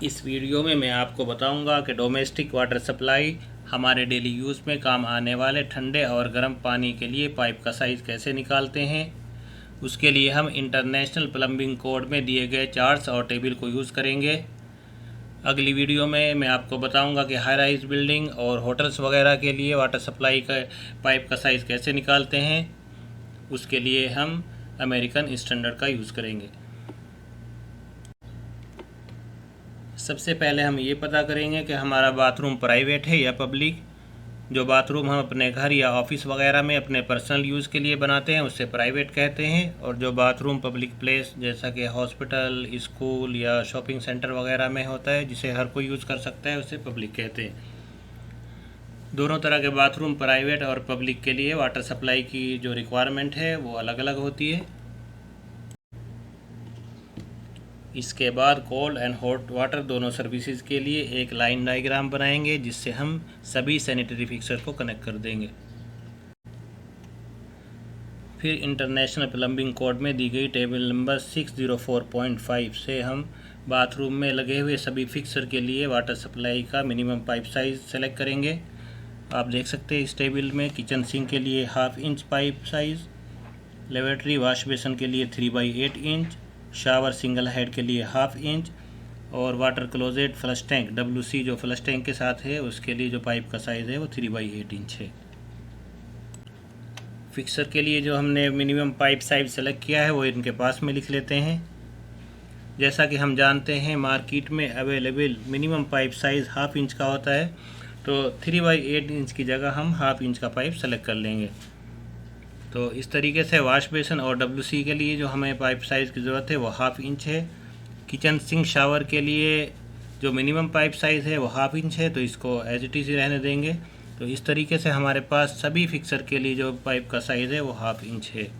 इस वीडियो में मैं आपको बताऊंगा कि डोमेस्टिक वाटर सप्लाई हमारे डेली यूज़ में काम आने वाले ठंडे और गर्म पानी के लिए पाइप का साइज़ कैसे निकालते हैं। उसके लिए हम इंटरनेशनल प्लम्बिंग कोड में दिए गए चार्ट्स और टेबल को यूज़ करेंगे। अगली वीडियो में मैं आपको बताऊंगा कि हाई राइज बिल्डिंग और होटल्स वगैरह के लिए वाटर सप्लाई का पाइप का साइज़ कैसे निकालते हैं। उसके लिए हम अमेरिकन स्टैंडर्ड का यूज़ करेंगे। सबसे पहले हम ये पता करेंगे कि हमारा बाथरूम प्राइवेट है या पब्लिक। जो बाथरूम हम अपने घर या ऑफिस वगैरह में अपने पर्सनल यूज़ के लिए बनाते हैं उससे प्राइवेट कहते हैं, और जो बाथरूम पब्लिक प्लेस जैसा कि हॉस्पिटल, स्कूल या शॉपिंग सेंटर वगैरह में होता है जिसे हर कोई यूज़ कर सकता है उसे पब्लिक कहते हैं। दोनों तरह के बाथरूम प्राइवेट और पब्लिक के लिए वाटर सप्लाई की जो रिक्वायरमेंट है वो अलग अलग होती है। इसके बाद कोल्ड एंड हॉट वाटर दोनों सर्विसेज के लिए एक लाइन डायग्राम बनाएंगे जिससे हम सभी सैनिटरी फिक्सर को कनेक्ट कर देंगे। फिर इंटरनेशनल प्लम्बिंग कोड में दी गई टेबल नंबर 604.5 से हम बाथरूम में लगे हुए सभी फिक्सर के लिए वाटर सप्लाई का मिनिमम पाइप साइज़ सेलेक्ट करेंगे। आप देख सकते हैं इस टेबल में किचन सिंक के लिए 1/2 inch pipe size, lavatory wash basin के लिए 3/8 इंच, शावर सिंगल हेड के लिए 1/2 इंच और water closet flush tank WC जो फ्लश टैंक के साथ है उसके लिए जो पाइप का साइज़ है वो 3/8 इंच है। फिक्सर के लिए जो हमने मिनिमम पाइप साइज सेलेक्ट किया है वो इनके पास में लिख लेते हैं। जैसा कि हम जानते हैं मार्केट में available minimum pipe size 1/2 inch का होता है, तो 3/8 इंच की जगह हम 1/2 इंच का पाइप सेलेक्ट कर लेंगे। तो इस तरीके से वॉश बेसन और WC के लिए जो हमें पाइप साइज़ की ज़रूरत है वो 1/2 इंच है। किचन सिंक शावर के लिए जो मिनिमम पाइप साइज़ है वो 1/2 इंच है, तो इसको एज इट इज़ रहने देंगे। तो इस तरीके से हमारे पास सभी फिक्सर के लिए जो पाइप का साइज़ है वो 1/2 इंच है।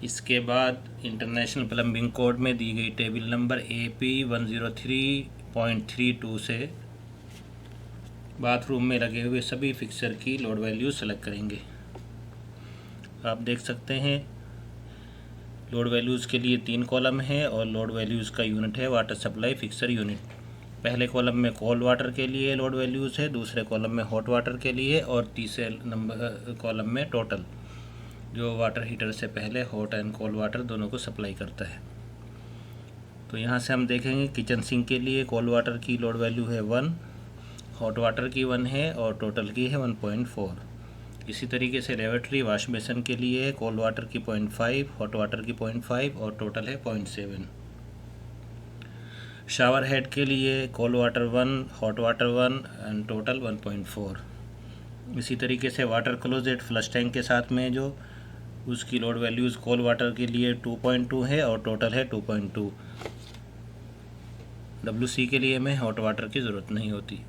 इसके बाद इंटरनेशनल प्लम्बिंग कोड में दी गई टेबल नंबर AP 103.32 से बाथरूम में लगे हुए सभी फिक्सर की लोड वैल्यू सेलेक्ट करेंगे। आप देख सकते हैं लोड वैल्यूज़ के लिए 3 कॉलम है और लोड वैल्यूज़ का यूनिट है वाटर सप्लाई फिक्सर यूनिट। पहले कॉलम में कोल्ड वाटर के लिए लोड वैल्यूज़ है, दूसरे कॉलम में हॉट वाटर के लिए और तीसरे नंबर कॉलम में टोटल जो वाटर हीटर से पहले हॉट एंड कोल्ड वाटर दोनों को सप्लाई करता है। तो यहाँ से हम देखेंगे किचन सिंक के लिए कोल्ड वाटर की लोड वैल्यू है 1, हॉट वाटर की 1 है और टोटल की है 1.4। इसी तरीके से लेवेटरी वॉश बेसन के लिए कोल्ड वाटर की 0.5, हॉट वाटर की 0.5 और टोटल है 0.7। शावर हेड के लिए cold water 1, hot water 1 and total 1.4। इसी तरीके से वाटर क्लोजेट फ्लश टैंक के साथ में जो उसकी लोड वैल्यूज़ कोल्ड वाटर के लिए 2.2 है और टोटल है 2.2। WC के लिए हमें हॉट वाटर की ज़रूरत नहीं होती।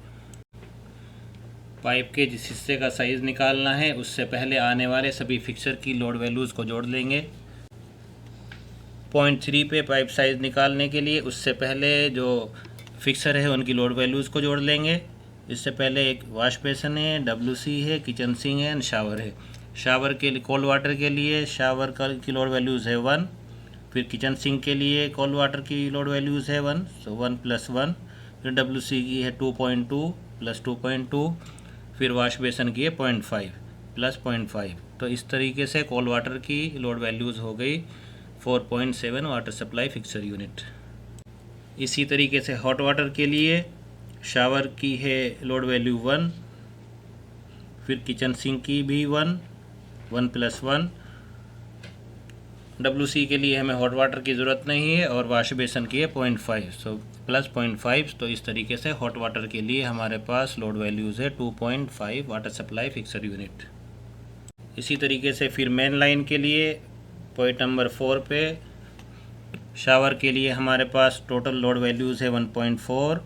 पाइप के जिस हिस्से का साइज़ निकालना है उससे पहले आने वाले सभी फिक्सर की लोड वैल्यूज़ को जोड़ लेंगे। 0.3 पे पाइप साइज़ निकालने के लिए उससे पहले जो फिक्सर है उनकी लोड वैल्यूज़ को जोड़ लेंगे। इससे पहले एक वॉश बेसन है, WC है, किचन सिंक है एंड शावर है। शावर के लिए कोल्ड वाटर के लिए शावर की लोड वैल्यूज़ है 1, फिर किचन सिंक के लिए कोल्ड वाटर की लोड वैल्यूज़ है 1, सो 1 + 1, फिर WC की है 2.2 + 2.2, फिर वॉश बेसन की है 0.5 + 0.5। तो इस तरीके से कोल्ड वाटर की लोड वैल्यूज़ हो गई 4.7 वाटर सप्लाई फिक्सर यूनिट। इसी तरीके से हॉट वाटर के लिए शावर की है लोड वैल्यू 1, फिर किचन सिंक की भी 1 + 1। WC के लिए हमें हॉट वाटर की ज़रूरत नहीं है और वॉश बेसन की है 0.5, सो +0.5। तो इस तरीके से हॉट वाटर के लिए हमारे पास लोड वैल्यूज़ है 2.5 वाटर सप्लाई फिक्सर यूनिट। इसी तरीके से फिर मेन लाइन के लिए पॉइंट नंबर 4 पे शावर के लिए हमारे पास टोटल लोड वैल्यूज़ है 1.4,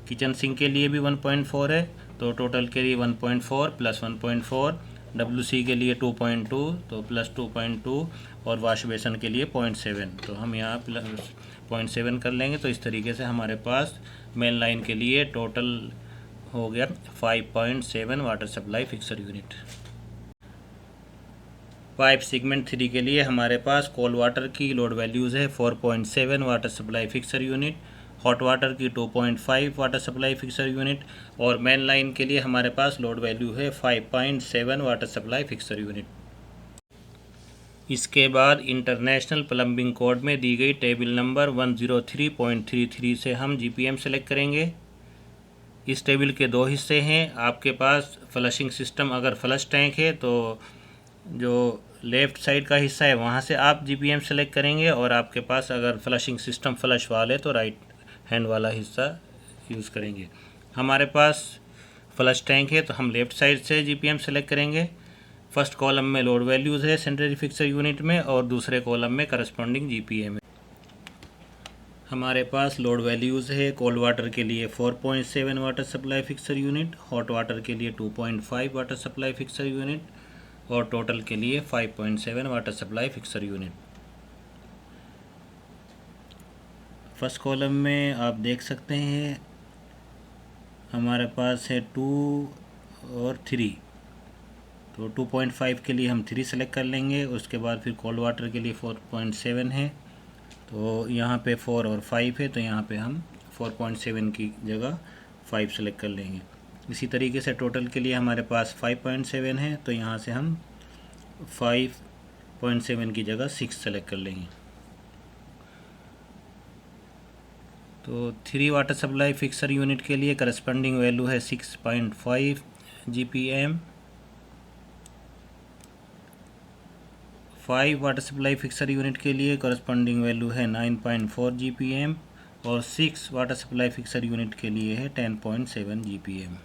किचन सिंक के लिए भी 1.4 है, तो टोटल के लिए 1.4 + 1.4, WC के लिए 2.2 तो +2.2 और वॉश बेसन के लिए 0.7, तो हम यहाँ +0.7 कर लेंगे। तो इस तरीके से हमारे पास मेन लाइन के लिए टोटल हो गया 5.7 water supply fixer unit. Pipe segment 3 के लिए हमारे पास कोल्ड वाटर की लोड वैल्यूज़ है 4.7 water supply fixer unit, hot water की 2.5 वाटर सप्लाई फिक्सर यूनिट और मेन लाइन के लिए हमारे पास लोड वैल्यू है 5.7 वाटर सप्लाई फिक्सर यूनिट। इसके बाद इंटरनेशनल प्लम्बिंग कोड में दी गई टेबल नंबर 103.33 से हम जीपीएम सेलेक्ट करेंगे। इस टेबल के दो हिस्से हैं। आपके पास फ्लशिंग सिस्टम अगर फ्लश टैंक है तो जो लेफ़्ट साइड का हिस्सा है वहाँ से आप जीपीएम सेलेक्ट करेंगे, और आपके पास अगर फ्लशिंग सिस्टम फ्लश वाले तो राइट हैंड वाला हिस्सा यूज़ करेंगे। हमारे पास फ्लश टैंक है तो हम लेफ़्ट साइड से जीपीएम सेलेक्ट करेंगे। फर्स्ट कॉलम में लोड वैल्यूज़ है सेंट्रल फिक्सर यूनिट में और दूसरे कॉलम में करस्पॉन्डिंग जीपीएम है। हमारे पास लोड वैल्यूज़ है कोल्ड वाटर के लिए 4.7 water supply fixer unit, hot water के लिए 2.5 वाटर सप्लाई फिक्सर यूनिट और टोटल के लिए 5.7 water supply fixer unit. First column में आप देख सकते हैं हमारे पास है 2 और 3, तो 2.5 के लिए हम 3 सेलेक्ट कर लेंगे। उसके बाद फिर कोल्ड वाटर के लिए 4.7 है, तो यहाँ पे 4 और 5 है, तो यहाँ पे हम 4.7 की जगह 5 सेलेक्ट कर लेंगे। इसी तरीके से टोटल के लिए हमारे पास 5.7 है, तो यहाँ से हम 5.7 की जगह 6 सेलेक्ट कर लेंगे। तो 3 वाटर सप्लाई फिक्सर यूनिट के लिए करस्पॉन्डिंग वैल्यू है 6.5 GPM, 5 water supply fixer unit के लिए करस्पॉन्डिंग वैल्यू है 9.4 GPM और 6 वाटर सप्लाई फिक्सर यूनिट के लिए है 10.7 GPM।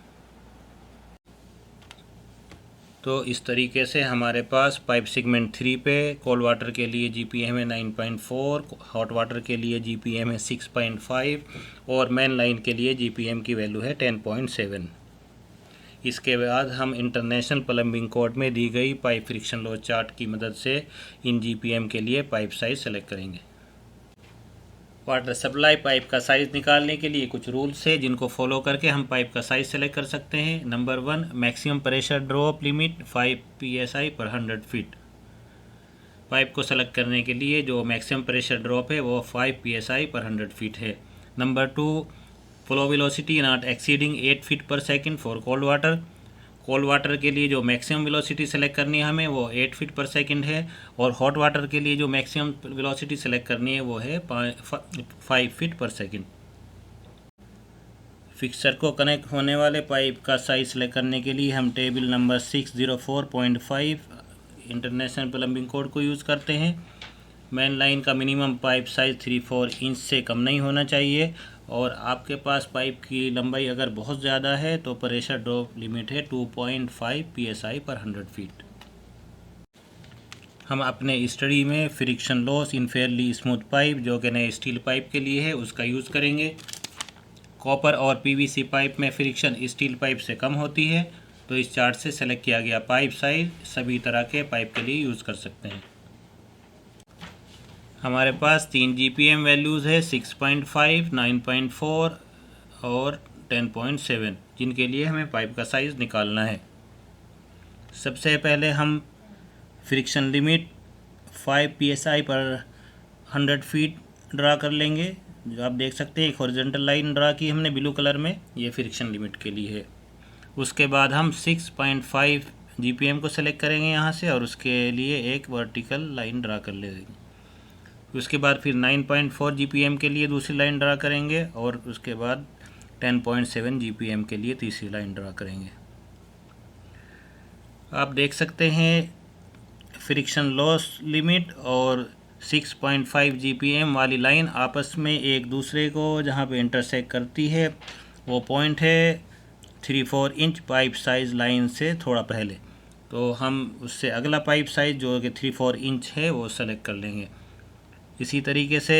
तो इस तरीके से हमारे पास पाइप सेगमेंट 3 पे कोल्ड वाटर के लिए GPM है 9.4, हॉट वाटर के लिए GPM है 6.5 और मेन लाइन के लिए GPM की वैल्यू है 10.7। इसके बाद हम इंटरनेशनल प्लम्बिंग कोड में दी गई पाइप फ्रिक्शन लॉस चार्ट की मदद से इन GPM के लिए पाइप साइज सेलेक्ट करेंगे। वाटर सप्लाई पाइप का साइज़ निकालने के लिए कुछ रूल्स है जिनको फॉलो करके हम पाइप का साइज़ सेलेक्ट कर सकते हैं। Number 1, maximum pressure drop limit 5 PSI पर 100 फीट। पाइप को सेलेक्ट करने के लिए जो मैक्सिमम प्रेशर ड्रॉप है वो 5 PSI पर 100 फीट है। Number 2, flow velocity not exceeding 8 feet per second for cold water. Cold water के लिए जो मैक्सिमम वेलोसिटी सेलेक्ट करनी है हमें वो 8 फीट पर सेकंड है, और हॉट वाटर के लिए जो मैक्सिमम वेलोसिटी सेलेक्ट करनी है वो है 5 फीट पर सेकंड। फिक्सर को कनेक्ट होने वाले पाइप का साइज सेलेक्ट करने के लिए हम table number 604.5 international plumbing code को यूज़ करते हैं। मेन लाइन का मिनिमम पाइप साइज़ 3-4 इंच से कम नहीं होना चाहिए, और आपके पास पाइप की लंबाई अगर बहुत ज़्यादा है तो प्रेशर ड्रॉप लिमिट है 2.5 PSI पर 100 फीट। हम अपने स्टडी में friction loss in Fairlie smooth pipe जो कि नए स्टील पाइप के लिए है उसका यूज़ करेंगे। कॉपर और PVC पाइप में फ्रिक्शन स्टील पाइप से कम होती है, तो इस चार्ट से सेलेक्ट किया गया पाइप साइज सभी तरह के पाइप के लिए यूज़ कर सकते हैं। हमारे पास 3 GPM वैल्यूज़ है 6.5, 9.4 और 10.7, जिनके लिए हमें पाइप का साइज़ निकालना है। सबसे पहले हम फ्रिक्शन लिमिट 5 PSI पर 100 फीट ड्रा कर लेंगे। जो आप देख सकते हैं एक हॉरिजॉन्टल लाइन ड्रा की हमने ब्लू कलर में, ये फ्रिक्शन लिमिट के लिए है। उसके बाद हम 6.5 GPM को सेलेक्ट करेंगे यहाँ से, और उसके लिए एक वर्टिकल लाइन ड्रा कर लेंगे। उसके बाद फिर 9.4 GPM के लिए दूसरी लाइन ड्रा करेंगे, और उसके बाद 10.7 GPM के लिए तीसरी लाइन ड्रा करेंगे। आप देख सकते हैं फ्रिक्शन लॉस लिमिट और 6.5 GPM वाली लाइन आपस में एक दूसरे को जहाँ पे इंटरसेक्ट करती है वो पॉइंट है 3-4 इंच पाइप साइज़ लाइन से थोड़ा पहले, तो हम उससे अगला पाइप साइज़ जो कि 3-4 इंच है वो सेलेक्ट कर लेंगे। इसी तरीके से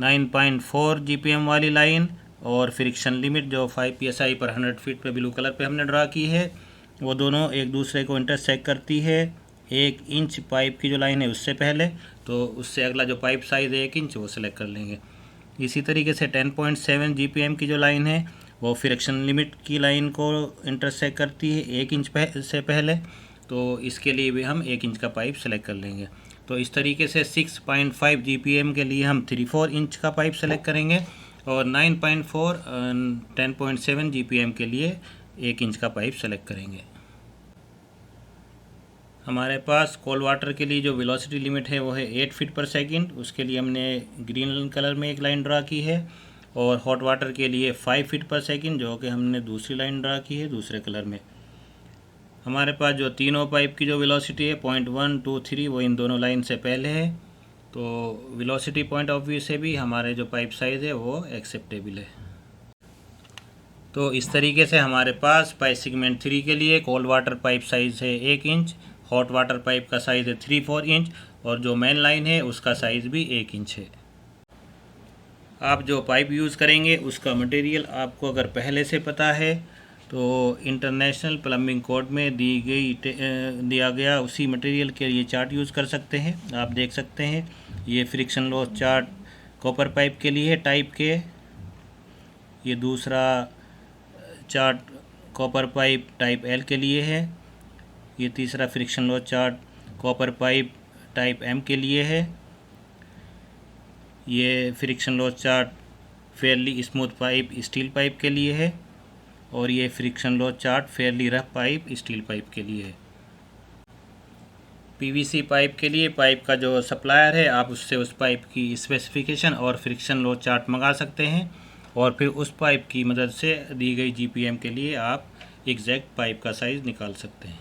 9.4 GPM वाली लाइन और फ्रिक्शन लिमिट जो 5 PSI पर 100 फीट पे ब्लू कलर पे हमने ड्रा की है वो दोनों एक दूसरे को इंटरसेक्ट करती है 1 इंच पाइप की जो लाइन है उससे पहले, तो उससे अगला जो पाइप साइज़ है 1 इंच वो सेलेक्ट कर लेंगे। इसी तरीके से 10.7 GPM की जो लाइन है वो फ्रिक्शन लिमिट की लाइन को इंटरसेक्ट करती है 1 इंच से पहले, तो इसके लिए भी हम 1 इंच का पाइप सेलेक्ट कर लेंगे। तो इस तरीके से 6.5 GPM के लिए हम 3/4 इंच का पाइप सेलेक्ट करेंगे और 9.4 10.7 GPM के लिए 1 इंच का पाइप सेलेक्ट करेंगे। हमारे पास कोल्ड वाटर के लिए जो वेलोसिटी लिमिट है वो है 8 फीट पर सेकंड, उसके लिए हमने ग्रीन कलर में एक लाइन ड्रा की है। और हॉट वाटर के लिए 5 फीट पर सेकंड, जो कि हमने दूसरी लाइन ड्रा की है दूसरे कलर में। हमारे पास जो तीनों पाइप की जो वेलोसिटी है 0.1, 2, 3 वो इन दोनों लाइन से पहले है। तो वेलोसिटी पॉइंट ऑफ व्यू से भी हमारे जो पाइप साइज़ है वो एक्सेप्टेबल है। तो इस तरीके से हमारे पास पाइप सेगमेंट 3 के लिए कोल्ड वाटर पाइप साइज़ है 1 इंच, हॉट वाटर पाइप का साइज़ है 3/4 इंच और जो मेन लाइन है उसका साइज़ भी 1 इंच है। आप जो पाइप यूज़ करेंगे उसका मटेरियल आपको अगर पहले से पता है तो इंटरनेशनल प्लम्बिंग कोड में दिया गया उसी मटेरियल के लिए चार्ट यूज़ कर सकते हैं। आप देख सकते हैं ये friction loss chart copper pipe के लिए टाइप के, ये दूसरा chart copper pipe type L के लिए है, ये तीसरा friction loss chart copper pipe type M के लिए है, ये friction loss chart fairly smooth pipe steel pipe के लिए है और ये friction loss chart fairly rough pipe steel pipe के लिए है। पीवीसी पाइप के लिए पाइप का जो सप्लायर है आप उससे उस पाइप की स्पेसिफिकेशन और फ्रिक्शन लॉस चार्ट मंगा सकते हैं और फिर उस पाइप की मदद से दी गई जीपीएम के लिए आप एग्जैक्ट पाइप का साइज़ निकाल सकते हैं।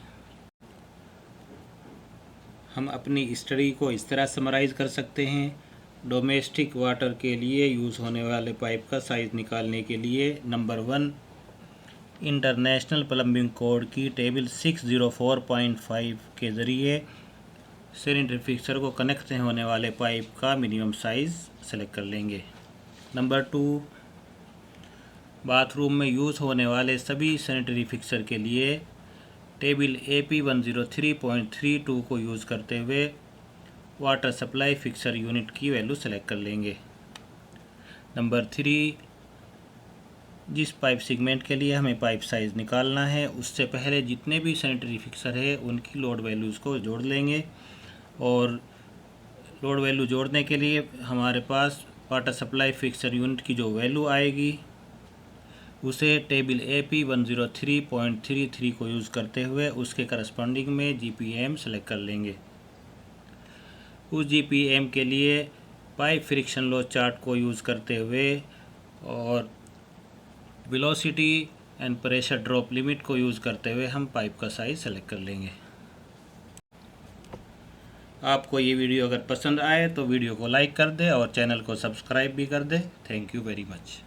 हम अपनी स्टडी को इस तरह समराइज़ कर सकते हैं। डोमेस्टिक वाटर के लिए यूज़ होने वाले पाइप का साइज़ निकालने के लिए नंबर 1 इंटरनेशनल प्लम्बिंग कोड की टेबल 604.5 के ज़रिए सैनिटरी फिक्सर को कनेक्ट होने वाले पाइप का मिनिमम साइज़ सेलेक्ट कर लेंगे। नंबर 2 बाथरूम में यूज़ होने वाले सभी सैनिटरी फिक्सर के लिए टेबल AP 103.32 को यूज़ करते हुए वाटर सप्लाई फिक्सर यूनिट की वैल्यू सेलेक्ट कर लेंगे। नंबर 3 जिस पाइप सेगमेंट के लिए हमें पाइप साइज़ निकालना है उससे पहले जितने भी सैनिटरी फिक्सर है उनकी लोड वैल्यूज़ को जोड़ लेंगे और लोड वैल्यू जोड़ने के लिए हमारे पास वाटर सप्लाई फिक्सर यूनिट की जो वैल्यू आएगी उसे टेबल AP 103.33 को यूज़ करते हुए उसके करस्पॉन्डिंग में GPM सेलेक्ट कर लेंगे। उस GPM के लिए पाइप फ्रिक्शन लॉस चार्ट को यूज़ करते हुए और velocity and pressure drop limit को यूज़ करते हुए हम पाइप का साइज़ सेलेक्ट कर लेंगे। आपको ये वीडियो अगर पसंद आए तो वीडियो को लाइक कर दे और चैनल को सब्सक्राइब भी कर दे। Thank you very much.